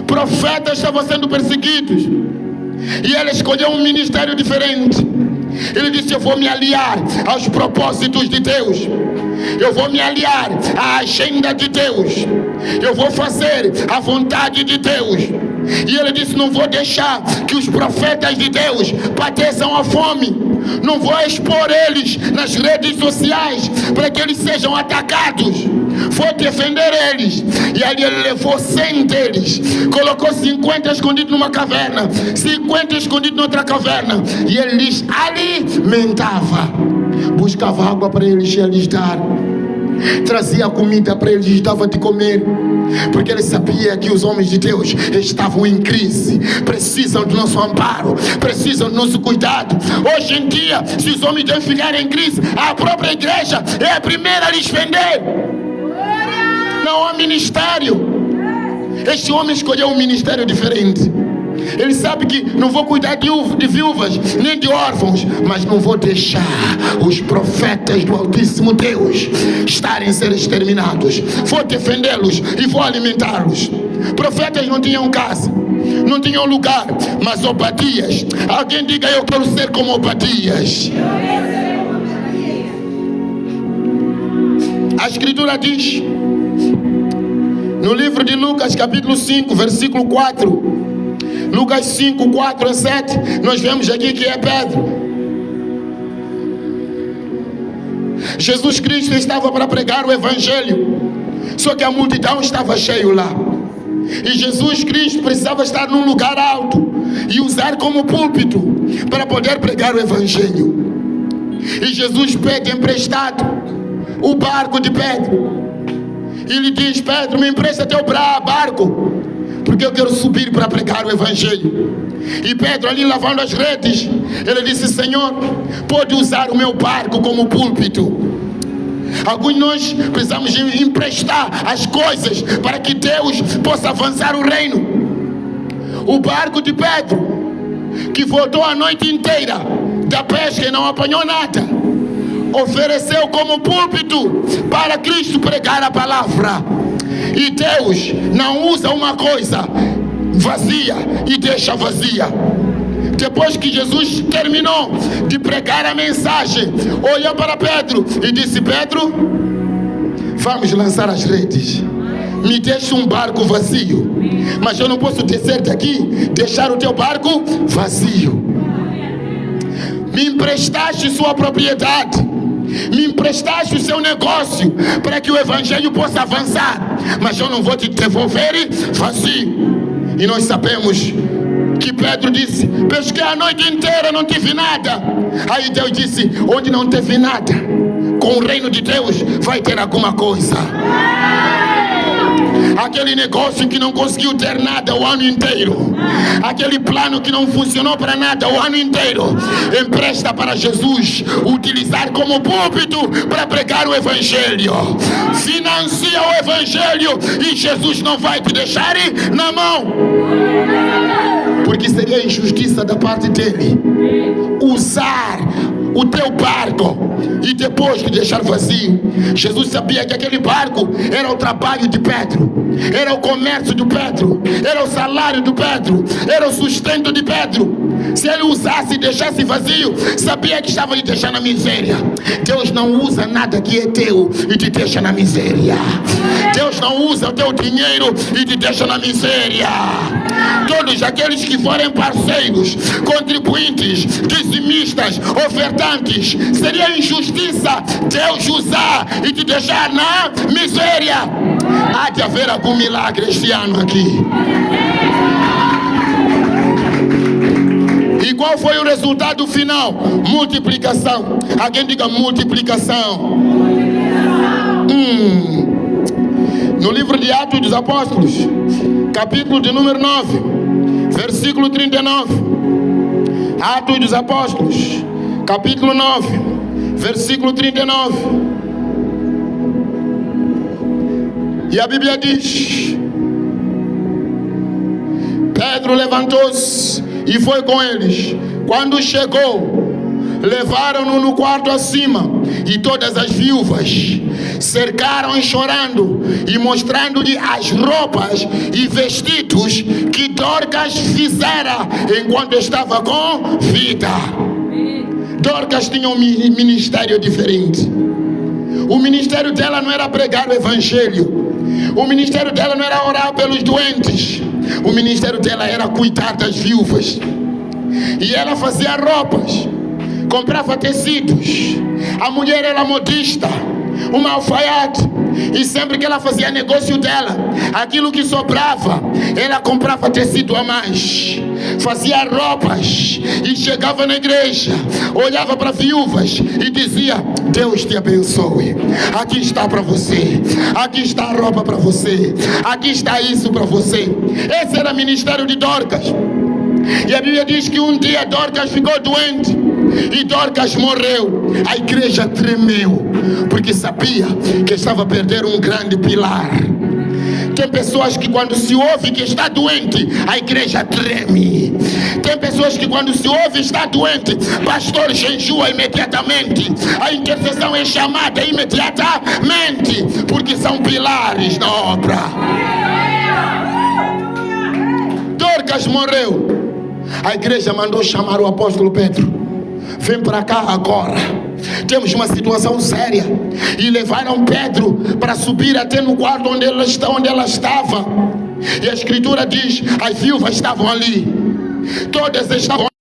profetas estavam sendo perseguidos, e ele escolheu um ministério diferente. Ele disse: eu vou me aliar aos propósitos de Deus, eu vou me aliar à agenda de Deus, eu vou fazer a vontade de Deus. E ele disse: não vou deixar que os profetas de Deus padeçam a fome, não vou expor eles nas redes sociais para que eles sejam atacados, vou defender eles. E ali ele levou 100 deles, colocou 50 escondidos numa caverna, 50 escondidos noutra caverna, e ele lhes alimentava, buscava água para eles dar, trazia comida para eles, dava de comer, porque ele sabia que os homens de Deus estavam em crise, precisam do nosso amparo, precisam do nosso cuidado. Hoje em dia, se os homens de Deus ficarem em crise, a própria igreja é a primeira a lhes vender. Não há ministério. Este homem escolheu um ministério diferente. Ele sabe que não vou cuidar de viúvas, nem de órfãos, mas não vou deixar os profetas do Altíssimo Deus ser exterminados. Vou defendê-los e vou alimentá-los. Profetas não tinham casa, não tinham lugar, mas Obadias, alguém diga: eu quero ser como Obadias. A Escritura diz no livro de Lucas, capítulo 5, versículo 4, Lucas 5, 4 a 7, nós vemos aqui que é Pedro. Jesus Cristo estava para pregar o Evangelho, só que a multidão estava cheia lá, e Jesus Cristo precisava estar num lugar alto e usar como púlpito para poder pregar o Evangelho. E Jesus pede emprestado o barco de Pedro, e lhe diz: Pedro, me empresta teu barco, porque eu quero subir para pregar o Evangelho. E Pedro, ali lavando as redes, ele disse: Senhor, pode usar o meu barco como púlpito. Alguns de nós precisamos emprestar as coisas para que Deus possa avançar o reino. O barco de Pedro, que voltou a noite inteira da pesca e não apanhou nada, ofereceu como púlpito para Cristo pregar a palavra. E Deus não usa uma coisa vazia e deixa vazia. Depois que Jesus terminou de pregar a mensagem, olhou para Pedro e disse: Pedro, vamos lançar as redes. Me deixa um barco vazio, mas eu não posso descer daqui, deixar o teu barco vazio. Me emprestaste sua propriedade, me emprestaste o seu negócio para que o Evangelho possa avançar, mas eu não vou te devolver vazio. E nós sabemos que Pedro disse: pesquei a noite inteira, não tive nada. Aí Deus disse: onde não teve nada, com o reino de Deus vai ter alguma coisa. Aquele negócio que não conseguiu ter nada o ano inteiro, aquele plano que não funcionou para nada o ano inteiro, empresta para Jesus utilizar como púlpito para pregar o Evangelho. Financia o Evangelho e Jesus não vai te deixar na mão, porque seria injustiça da parte dele usar o teu barco e depois de deixar vazio. Jesus sabia que aquele barco era o trabalho de Pedro, era o comércio de Pedro, era o salário de Pedro, era o sustento de Pedro. Se ele usasse e deixasse vazio, sabia que estava lhe deixando na miséria. Deus não usa nada que é teu e te deixa na miséria. Deus não usa o teu dinheiro e te deixa na miséria. Todos aqueles que forem parceiros, contribuintes, dizimistas, ofertantes, seria injustiça Deus usar e te deixar na miséria. Há de haver algum milagre este ano aqui. E qual foi o resultado final? Multiplicação. Alguém diga multiplicação. No livro de Atos dos Apóstolos, capítulo de número 9, versículo 39. Atos dos Apóstolos, capítulo 9, versículo 39. E a Bíblia diz: Pedro levantou-se e foi com eles. Quando chegou, levaram-no no quarto acima, e todas as viúvas cercaram chorando e mostrando-lhe as roupas e vestidos que Dorcas fizera enquanto estava com vida. Dorcas tinha um ministério diferente. O ministério dela não era pregar o evangelho. O ministério dela não era orar pelos doentes. O ministério dela era cuidar das viúvas. E ela fazia roupas, comprava tecidos. A mulher era modista, uma alfaiate. E sempre que ela fazia negócio dela, aquilo que sobrava, ela comprava tecido a mais, fazia roupas e chegava na igreja, olhava para viúvas e dizia: Deus te abençoe, aqui está para você, aqui está a roupa para você, aqui está isso para você. Esse era o ministério de Dorcas. E a Bíblia diz que um dia Dorcas ficou doente e Dorcas morreu. A igreja tremeu, porque sabia que estava a perder um grande pilar. Tem pessoas que quando se ouve que está doente, a igreja treme. Tem pessoas que quando se ouve está doente, pastor jejua imediatamente, a intercessão é chamada imediatamente, porque são pilares na obra. Dorcas morreu. A igreja mandou chamar o apóstolo Pedro. Vem para cá agora, temos uma situação séria. E levaram Pedro para subir até no quarto onde ela estava. E a escritura diz: as viúvas estavam ali, todas estavam ali.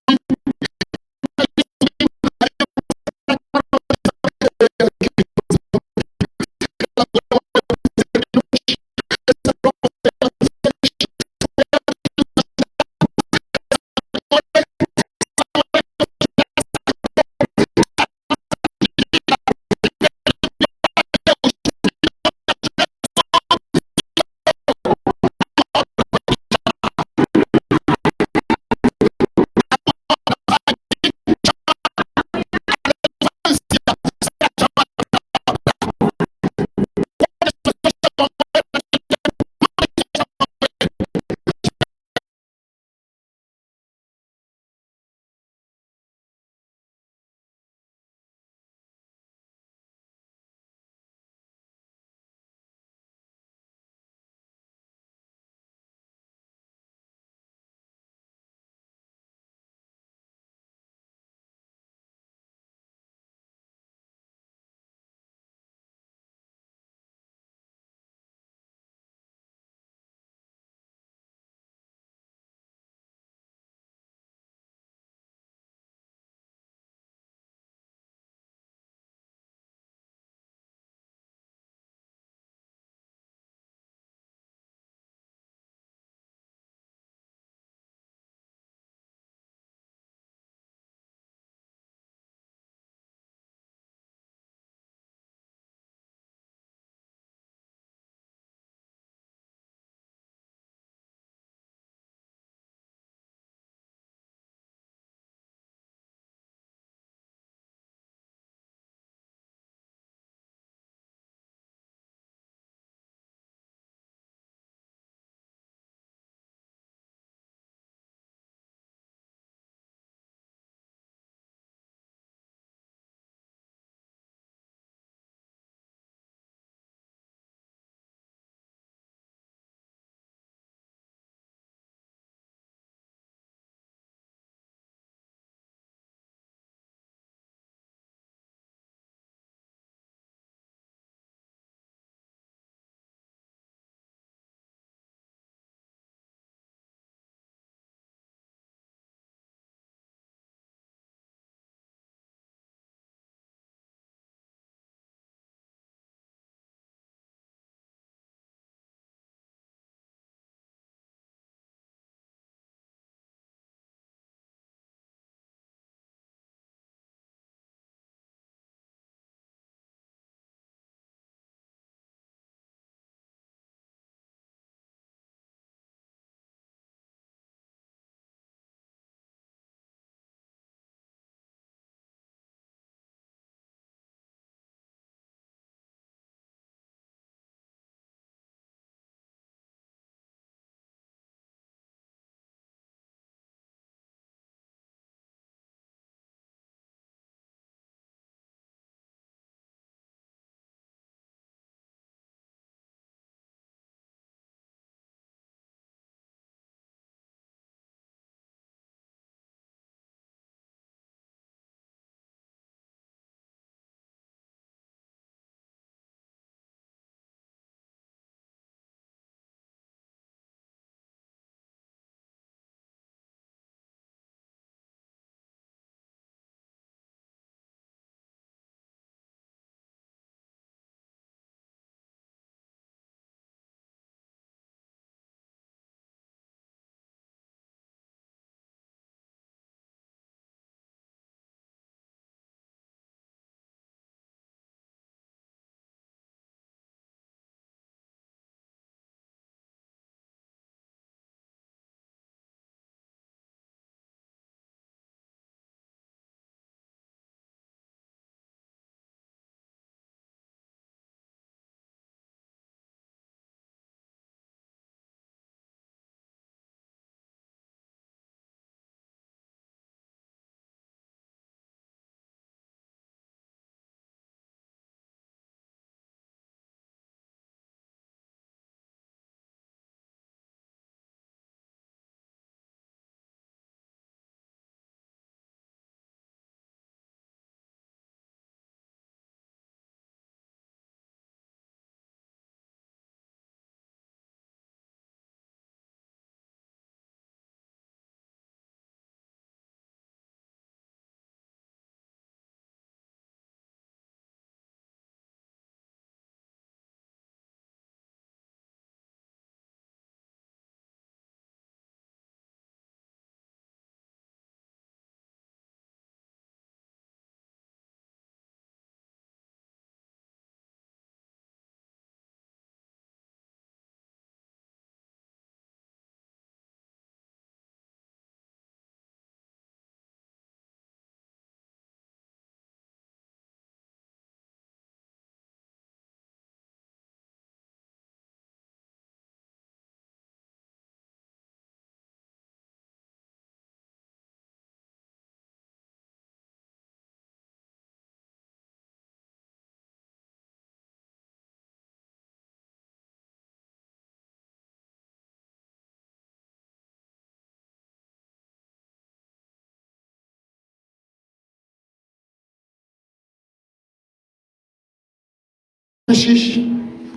X,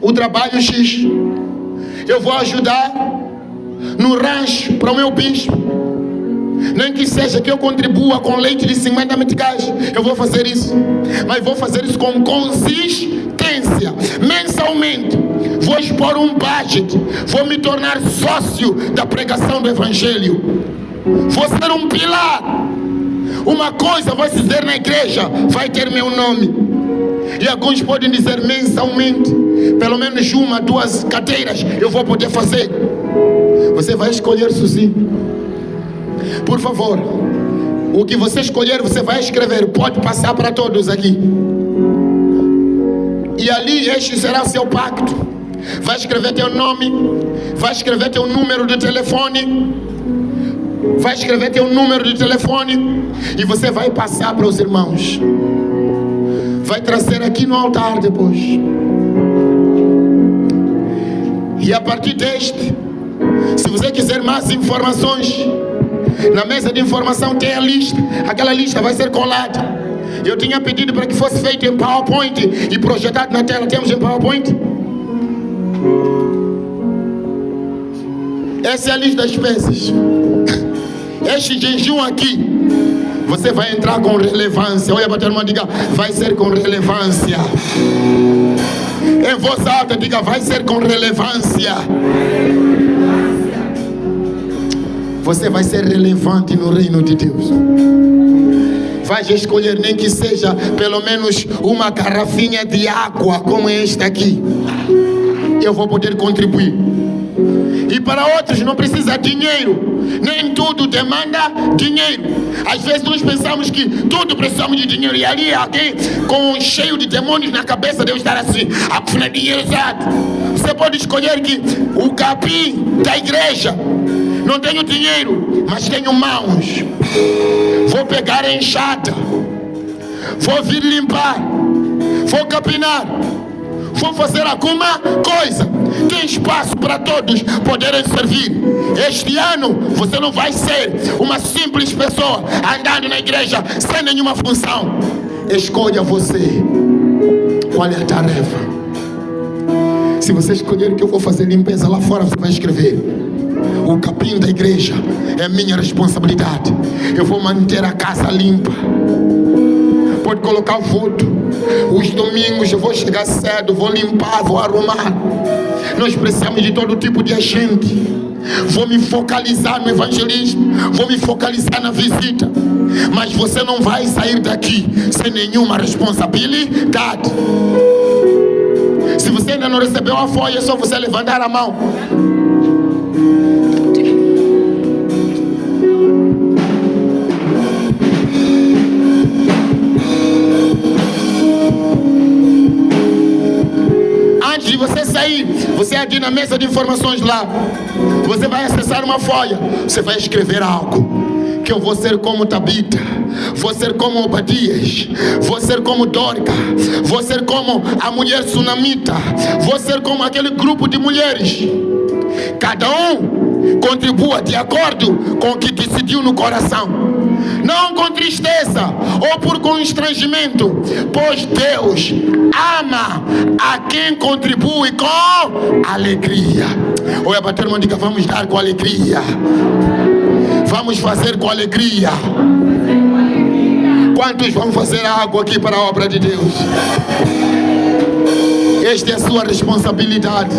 o trabalho X. Eu vou ajudar no rancho para o meu bispo. Nem que seja que eu contribua com leite de 50 meticais. Eu vou fazer isso. Mas vou fazer isso com consistência. Mensalmente. Vou expor um budget. Vou me tornar sócio da pregação do Evangelho. Vou ser um pilar. Uma coisa vai se dizer na igreja, vai ter meu nome. E alguns podem dizer mensalmente, pelo menos 1, 2 cadeiras eu vou poder fazer. Você vai escolher sozinho. Por favor, o que você escolher, você vai escrever. Pode passar para todos aqui. E ali este será o seu pacto. Vai escrever teu nome, vai escrever teu número de telefone, vai escrever teu número de telefone, e você vai passar para os irmãos. Vai trazer aqui no altar depois. E a partir deste, se você quiser mais informações, na mesa de informação tem a lista. Aquela lista vai ser colada. Eu tinha pedido para que fosse feito em PowerPoint e projetado na tela. Temos em PowerPoint? Essa é a lista das despesas. Este jejum aqui, você vai entrar com relevância. Olha para a irmã, diga, vai ser com relevância. Em voz alta, diga, vai ser com relevância. Você vai ser relevante no reino de Deus. Vai escolher, nem que seja pelo menos uma garrafinha de água como esta aqui. Eu vou poder contribuir. E para outros não precisa dinheiro. Nem tudo demanda dinheiro. Às vezes nós pensamos que tudo precisamos de dinheiro. E ali alguém cheio de demônios na cabeça deve estar assim: a pufna dinheiro exato. Você pode escolher que o capim da igreja: não tenho dinheiro, mas tenho mãos. Vou pegar a enxada, vou vir limpar, vou capinar, vou fazer alguma coisa. Tem espaço para todos poderem servir. Este ano você não vai ser uma simples pessoa andando na igreja sem nenhuma função. Escolha você. Qual é a tarefa? Se você escolher que eu vou fazer limpeza lá fora, você vai escrever: o capim da igreja é minha responsabilidade. Eu vou manter a casa limpa. Pode colocar o voto. Os domingos eu vou chegar cedo, vou limpar, vou arrumar. Nós precisamos de todo tipo de agente. Vou me focalizar no evangelismo, vou me focalizar na visita. Mas você não vai sair daqui sem nenhuma responsabilidade. Se você ainda não recebeu a folha, é só você levantar a mão. Antes de você sair, você aqui na mesa de informações lá, você vai acessar uma folha. Você vai escrever algo. Que eu vou ser como Tabita, vou ser como Obadias, vou ser como Dorca, vou ser como a mulher sunamita, vou ser como aquele grupo de mulheres. Cada um contribua de acordo com o que decidiu no coração, não com tristeza ou por constrangimento, pois Deus ama a quem contribui com alegria. Olha para a tua irmã, diga: vamos dar com alegria. Vamos fazer com alegria. Quantos vão fazer algo aqui para a obra de Deus? Esta é a sua responsabilidade.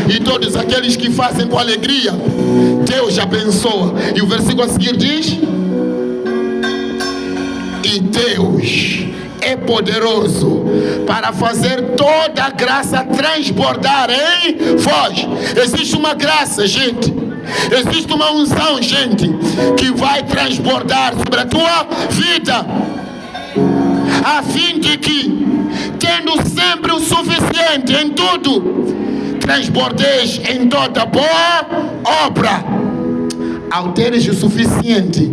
E todos aqueles que fazem com alegria, Deus abençoa. E o versículo a seguir diz: e Deus é poderoso para fazer toda a graça transbordar em vós. Existe uma graça, gente. Existe uma unção, gente, que vai transbordar sobre a tua vida, a fim de que, tendo sempre o suficiente em tudo, transbordeis em toda boa obra. Ao teres o suficiente,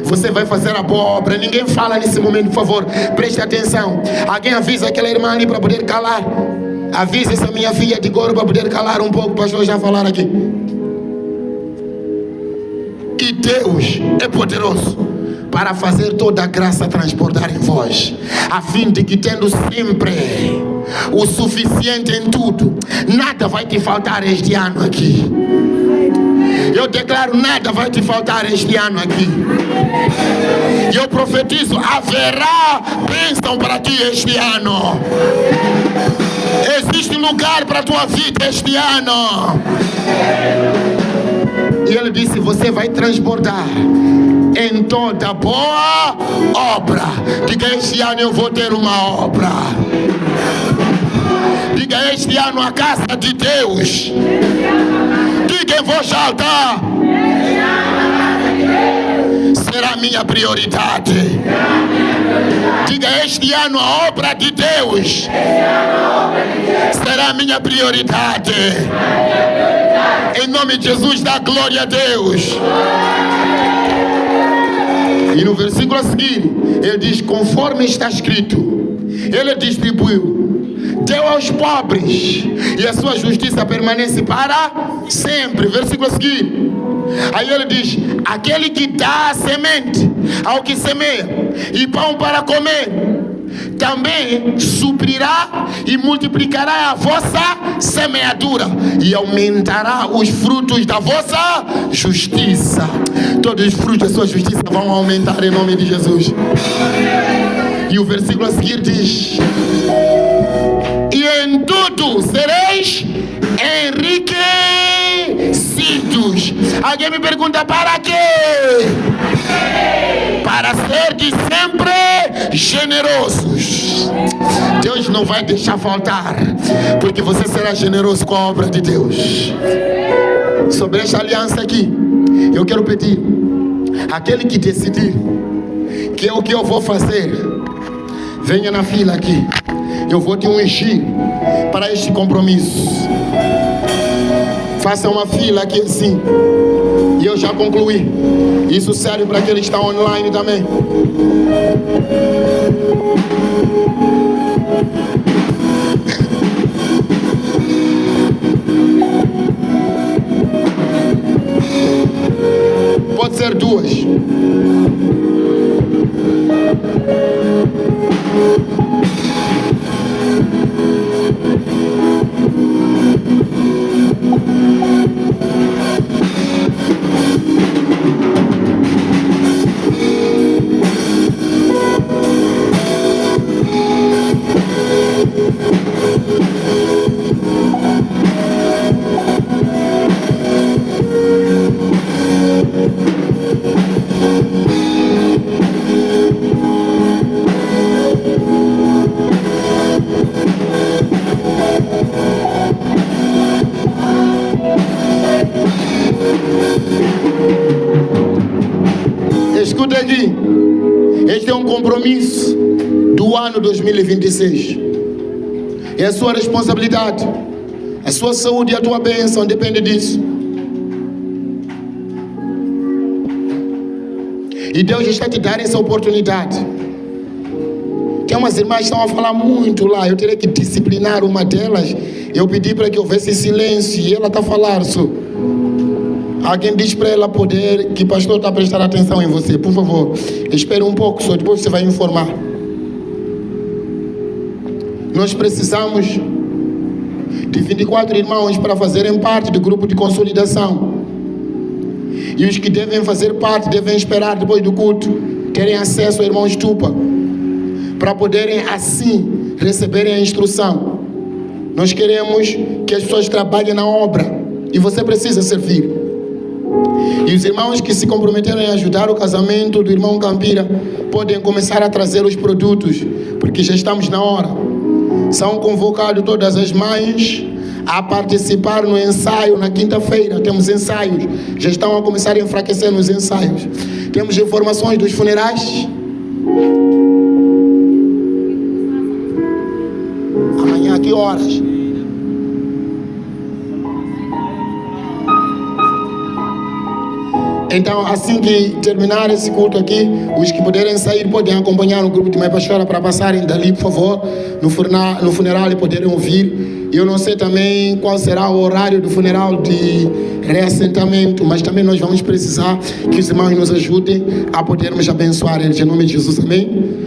você vai fazer a boa obra. Ninguém fala nesse momento, por favor, preste atenção. Alguém avisa aquela irmã ali para poder calar. Avisa essa minha filha de couro para poder calar um pouco, para o pastor já falar aqui. E Deus é poderoso para fazer toda a graça transbordar em vós, a fim de que, tendo sempre o suficiente em tudo, nada vai te faltar este ano aqui. Eu declaro, nada vai te faltar este ano aqui. Eu profetizo, haverá bênção para ti este ano. Existe lugar para a tua vida este ano. E ele disse, você vai transbordar em toda boa obra. Diga, este ano eu vou ter uma obra. Diga, este ano a casa de Deus. Diga em voz alta, será minha prioridade. Diga, este ano a obra de Deus será minha prioridade. Em nome de Jesus, dá glória a Deus. E no versículo a seguir, ele diz, conforme está escrito, ele distribuiu, deu aos pobres, e a sua justiça permanece para sempre. Versículo a seguir, aí ele diz, aquele que dá semente ao que semeia e pão para comer, também suprirá e multiplicará a vossa semeadura e aumentará os frutos da vossa justiça. Todos os frutos da sua justiça vão aumentar em nome de Jesus. E o versículo a seguir diz, e em tudo sereis enriquecidos. Alguém me pergunta, para quê? Para ser de sempre generosos. Deus não vai deixar faltar, porque você será generoso com a obra de Deus. Sobre esta aliança aqui, eu quero pedir, aquele que decidir que é o que eu vou fazer, venha na fila aqui. Eu vou te ungir para este compromisso. Faça uma fila aqui assim. E eu já concluí. Isso serve para aquele que está online também. Pode ser duas. Escuta aqui, este é um compromisso do ano 2026. É a sua responsabilidade, a sua saúde e a tua bênção depende disso. E Deus está te dando essa oportunidade. Tem umas irmãs que estão a falar muito lá, eu terei que disciplinar uma delas. Eu pedi para que houvesse silêncio e ela está a falar sobre. Alguém diz para ela poder, que o pastor está a prestar atenção em você. Por favor, espere um pouco só, depois você vai informar. Nós precisamos de 24 irmãos para fazerem parte do grupo de consolidação. E os que devem fazer parte devem esperar depois do culto, terem acesso ao irmão Estupa, para poderem assim receberem a instrução. Nós queremos que as pessoas trabalhem na obra e você precisa servir. E os irmãos que se comprometeram em ajudar o casamento do irmão Campira podem começar a trazer os produtos, porque já estamos na hora. São convocados todas as mães a participar no ensaio na quinta-feira. Temos ensaios, já estão a começar a enfraquecer nos ensaios. Temos informações dos funerais. Amanhã, que horas? Então, assim que terminar esse culto aqui, os que puderem sair podem acompanhar o grupo de Mãe Pastora para passarem dali, por favor, no funeral e poderem ouvir. Eu não sei também qual será o horário do funeral de reassentamento, mas também nós vamos precisar que os irmãos nos ajudem a podermos abençoar eles, em nome de Jesus, amém?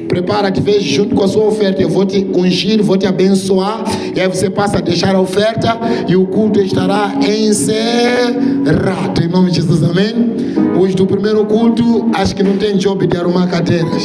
Prepara-te, veja junto com a sua oferta. Eu vou te ungir, vou te abençoar. E aí você passa a deixar a oferta e o culto estará encerrado. Em nome de Jesus, amém? Hoje do primeiro culto, acho que não tem job de arrumar cadeiras.